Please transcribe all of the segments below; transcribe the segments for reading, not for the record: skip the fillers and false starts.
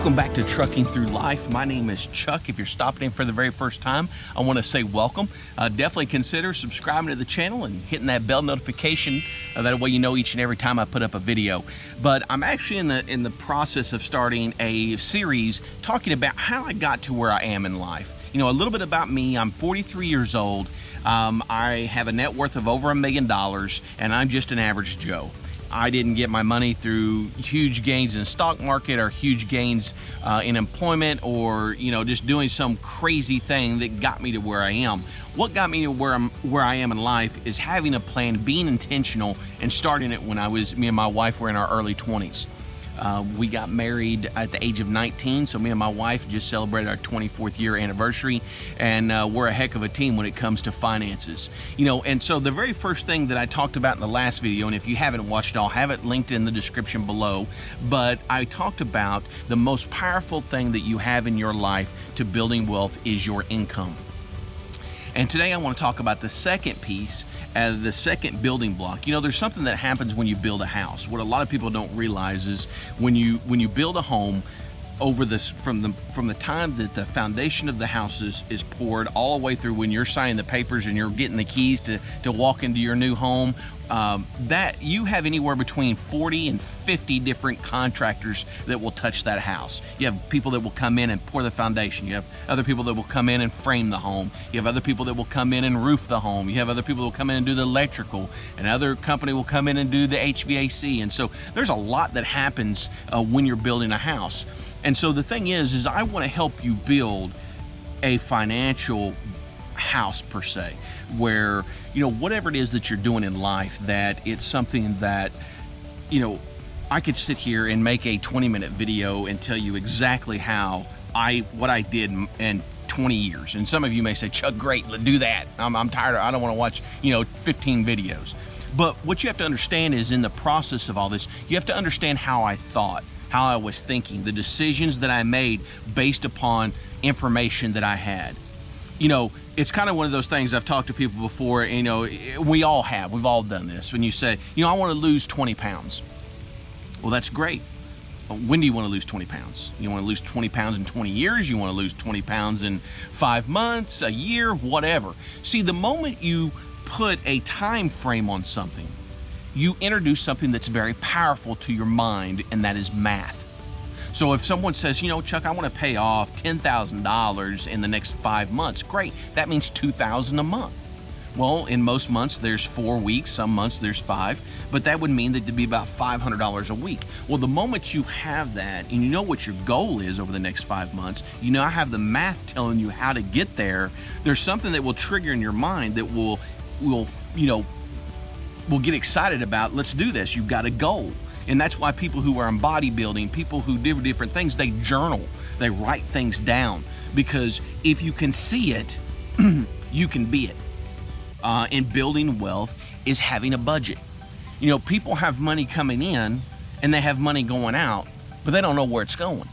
Welcome back to Trucking Through Life. My name is Chuck. If you're stopping in for the very first time, I want to say welcome. Definitely consider subscribing to the channel and hitting that bell notification. That way you know each and every time I put up a video. But I'm actually in the process of starting a series talking about how I got to where I am in life. You know, a little bit about me. I'm 43 years old. I have a net worth of over $1 million, and I'm just an average Joe. I didn't get my money through huge gains in the stock market or huge gains in employment or, you know, just doing some crazy thing that got me to where I am. What got me to where I am in life is having a plan, being intentional, and starting it when me and my wife were in our early 20s. We got married at the age of 19, so me and my wife just celebrated our 24th year anniversary, and we're a heck of a team when it comes to finances. You know, and so the very first thing that I talked about in the last video, and if you haven't watched it, I'll have it linked in the description below, but I talked about the most powerful thing that you have in your life to building wealth is your income. And today I want to talk about the second piece, the second building block. You know, there's something that happens when you build a house. What a lot of people don't realize is when you build a home, over this from the time that the foundation of the house is poured all the way through when you're signing the papers and you're getting the keys to walk into your new home, that you have anywhere between 40 and 50 different contractors that will touch that house. You have people that will come in and pour the foundation. You have other people that will come in and frame the home. You have other people that will come in and roof the home. You have other people that will come in and do the electrical. Another company will come in and do the HVAC. And so there's a lot that happens when you're building a house. And so the thing is I want to help you build a financial house per se, where, you know, whatever it is that you're doing in life, that it's something that, you know, I could sit here and make a 20-minute video and tell you exactly what I did in 20 years. And some of you may say, Chuck, great, do that. I'm tired. I don't want to watch, 15 videos. But what you have to understand is in the process of all this, you have to understand how I thought, how I was thinking, the decisions that I made based upon information that I had. You know, it's kind of one of those things I've talked to people before, we've all done this. When you say, I want to lose 20 pounds. Well, that's great. When do you want to lose 20 pounds? You want to lose 20 pounds in 20 years? You want to lose 20 pounds in 5 months, a year, whatever. See, the moment you put a time frame on something, you introduce something that's very powerful to your mind, and that is math. So if someone says, Chuck, I want to pay off $10,000 in the next 5 months, great. That means $2,000 a month. Well, in most months, there's 4 weeks. Some months, there's 5. But that would mean that it'd be about $500 a week. Well, the moment you have that, and you know what your goal is over the next 5 months, I have the math telling you how to get there, there's something that will trigger in your mind that will get excited about. Let's do this. You've got a goal. And that's why people who are in bodybuilding, people who do different things, they journal, they write things down, because if you can see it, you can be it. And building wealth is having a budget. People have money coming in and they have money going out, but they don't know where it's going.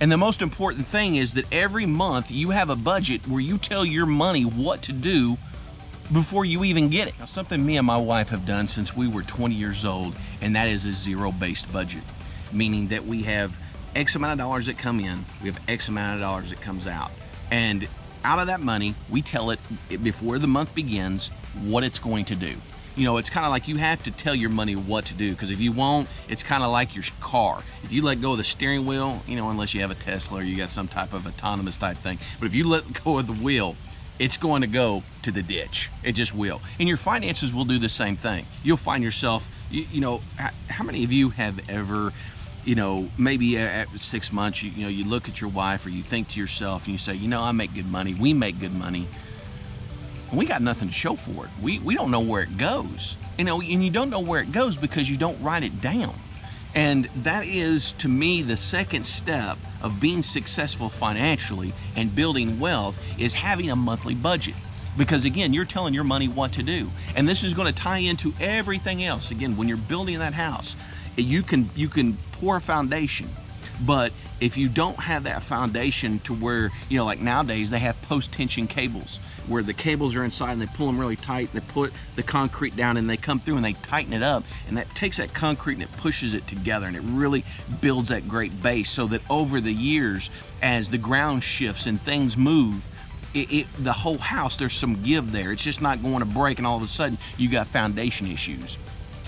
And the most important thing is that every month you have a budget where you tell your money what to do before you even get it. Now, something me and my wife have done since we were 20 years old, and that is a zero-based budget, meaning that we have X amount of dollars that come in, we have X amount of dollars that comes out. And out of that money, we tell it before the month begins what it's going to do. It's kind of like you have to tell your money what to do, because if you won't, it's kind of like your car. If you let go of the steering wheel, unless you have a Tesla or you got some type of autonomous type thing, but if you let go of the wheel, it's going to go to the ditch. It just will. And your finances will do the same thing. You'll find yourself, how many of you have ever, maybe at 6 months, you look at your wife or you think to yourself and you say, I make good money. We make good money. And we got nothing to show for it. We don't know where it goes. And you don't know where it goes because you don't write it down. And that is, to me, the second step of being successful financially and building wealth is having a monthly budget. Because again, you're telling your money what to do. And this is going to tie into everything else. Again, when you're building that house, you can pour a foundation, but if you don't have that foundation to where, you know, like nowadays they have post-tension cables where the cables are inside and they pull them really tight, they put the concrete down and they come through and they tighten it up, and that takes that concrete and it pushes it together, and it really builds that great base so that over the years, as the ground shifts and things move, the whole house, there's some give there. It's just not going to break and all of a sudden you got foundation issues.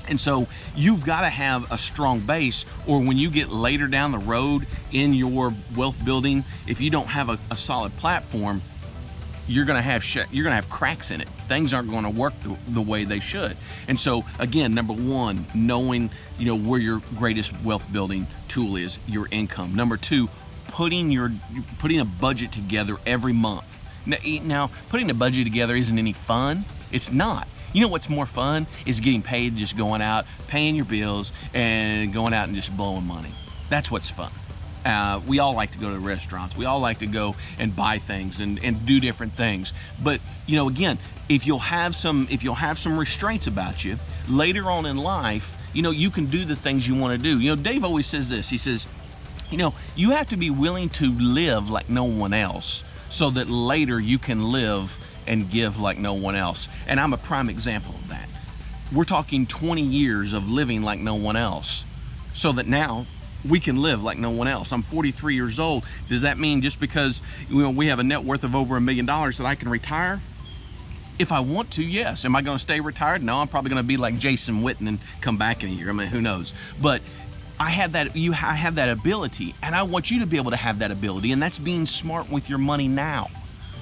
And so you've got to have a strong base, or when you get later down the road in your wealth building, if you don't have a solid platform, you're going to have cracks in it. Things aren't going to work the way they should. And so again, number one, knowing, you know, where your greatest wealth building tool is, your income. Number two, putting a budget together every month. Now, putting a budget together isn't any fun. It's not. You know what's more fun is getting paid, just going out, paying your bills, and going out and just blowing money. That's what's fun. We all like to go to restaurants. We all like to go and buy things and do different things. But, you know, again, if you'll have some restraints about you, later on in life, you know, you can do the things you want to do. You know, Dave always says this. He says, you know, you have to be willing to live like no one else so that later you can live and give like no one else. And I'm a prime example of that. We're talking 20 years of living like no one else so that now we can live like no one else. I'm 43 years old. Does that mean just because, you know, we have a net worth of over $1 million that I can retire? If I want to, yes. Am I going to stay retired? No, I'm probably going to be like Jason Witten and come back in a year. I mean, who knows? But I have that ability, and I want you to be able to have that ability, and that's being smart with your money now.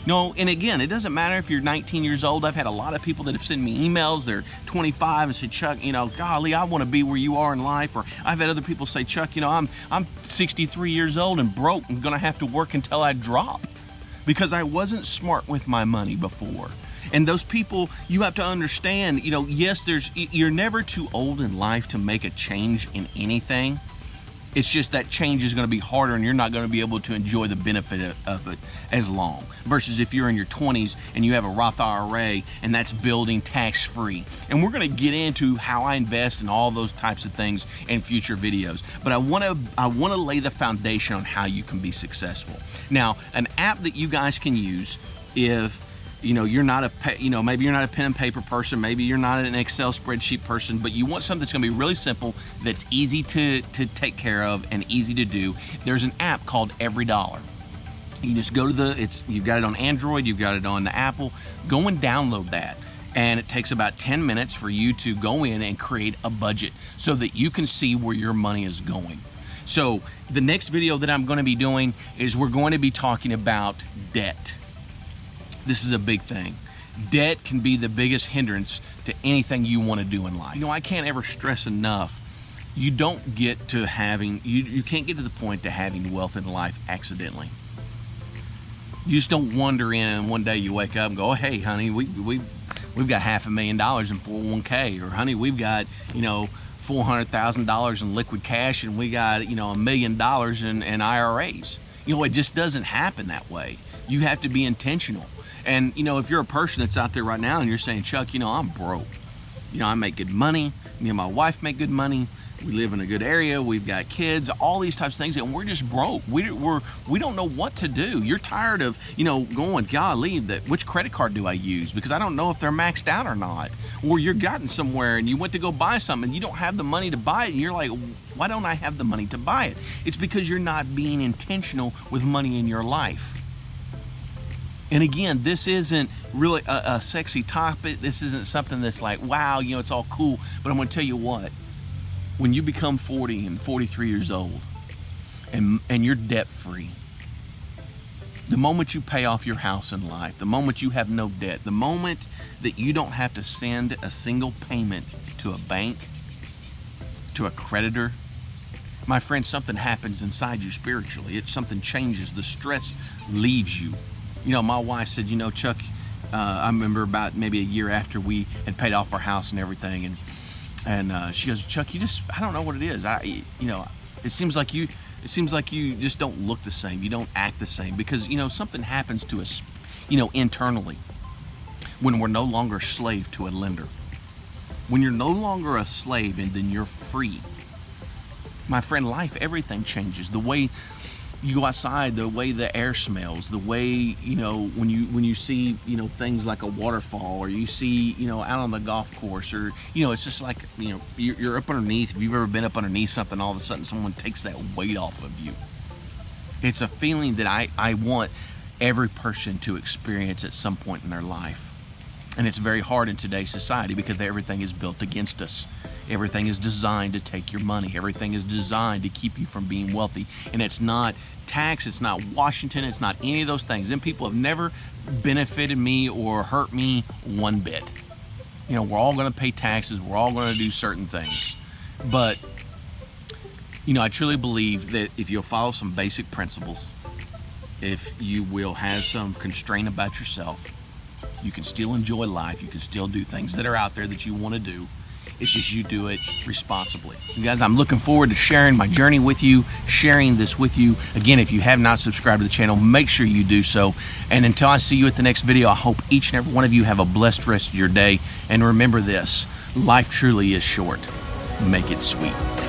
No, and again, it doesn't matter if you're 19 years old. I've had a lot of people that have sent me emails. They're 25 and said, Chuck, you know, golly, I want to be where you are in life. Or I've had other people say, Chuck, you know, I'm 63 years old and broke and going to have to work until I drop because I wasn't smart with my money before. And those people, you have to understand, you know, yes, you're never too old in life to make a change in anything. It's just that change is going to be harder and you're not going to be able to enjoy the benefit of it as long. Versus if you're in your 20s and you have a Roth IRA and that's building tax-free. And we're going to get into how I invest and all those types of things in future videos. But I want to lay the foundation on how you can be successful. Now, an app that you guys can use if, you know, you're not maybe you're not a pen and paper person, maybe you're not an Excel spreadsheet person, but you want something that's going to be really simple, that's easy to take care of and easy to do. There's an app called EveryDollar. You just go to you've got it on Android, you've got it on the Apple. Go and download that. And it takes about 10 minutes for you to go in and create a budget so that you can see where your money is going. So the next video that I'm going to be doing is we're going to be talking about debt. This is a big thing. Debt can be the biggest hindrance to anything you want to do in life. You know, I can't ever stress enough, you don't get to you can't get to the point to having wealth in life accidentally. You just don't wander in and one day you wake up and go, oh, hey, honey, we've got $500,000 in 401k, or honey, we've got, you know, $400,000 in liquid cash, and we got, you know, $1 million in IRAs. You know, it just doesn't happen that way. You have to be intentional. And, you know, if you're a person that's out there right now and you're saying, Chuck, you know, I'm broke. You know, I make good money. Me and my wife make good money. We live in a good area. We've got kids, all these types of things, and we're just broke. We don't know what to do. You're tired of, you know, going, golly, which credit card do I use? Because I don't know if they're maxed out or not. Or you're gotten somewhere and you went to go buy something and you don't have the money to buy it. And you're like, why don't I have the money to buy it? It's because you're not being intentional with money in your life. And again, this isn't really a sexy topic. This isn't something that's like, wow, you know, it's all cool. But I'm going to tell you what, when you become 40 and 43 years old and you're debt free, the moment you pay off your house in life, the moment you have no debt, the moment that you don't have to send a single payment to a bank, to a creditor, my friend, something happens inside you spiritually. Something changes. The stress leaves you. You know, my wife said, you know, Chuck, I remember about maybe a year after we had paid off our house and everything, and she goes, Chuck, I don't know what it is. You know, it seems like you just don't look the same. You don't act the same because, you know, something happens to us, you know, internally when we're no longer a slave to a lender. When you're no longer a slave and then you're free. My friend, life, everything changes. The way You go outside, the way the air smells, the way, you know, when you see, you know, things like a waterfall, or you see, you know, out on the golf course, or, you know, it's just like, you know, you're up underneath. If you've ever been up underneath something, all of a sudden someone takes that weight off of you. It's a feeling that I want every person to experience at some point in their life. And it's very hard in today's society because everything is built against us. Everything is designed to take your money. Everything is designed to keep you from being wealthy. And it's not tax, it's not Washington, it's not any of those things. And people have never benefited me or hurt me one bit. You know, we're all going to pay taxes. We're all going to do certain things. But, you know, I truly believe that if you'll follow some basic principles, if you will have some constraint about yourself, you can still enjoy life. You can still do things that are out there that you want to do. It's just you do it responsibly. You guys, I'm looking forward to sharing my journey with you, sharing this with you. Again, if you have not subscribed to the channel, make sure you do so. And until I see you at the next video, I hope each and every one of you have a blessed rest of your day. And remember this, life truly is short. Make it sweet.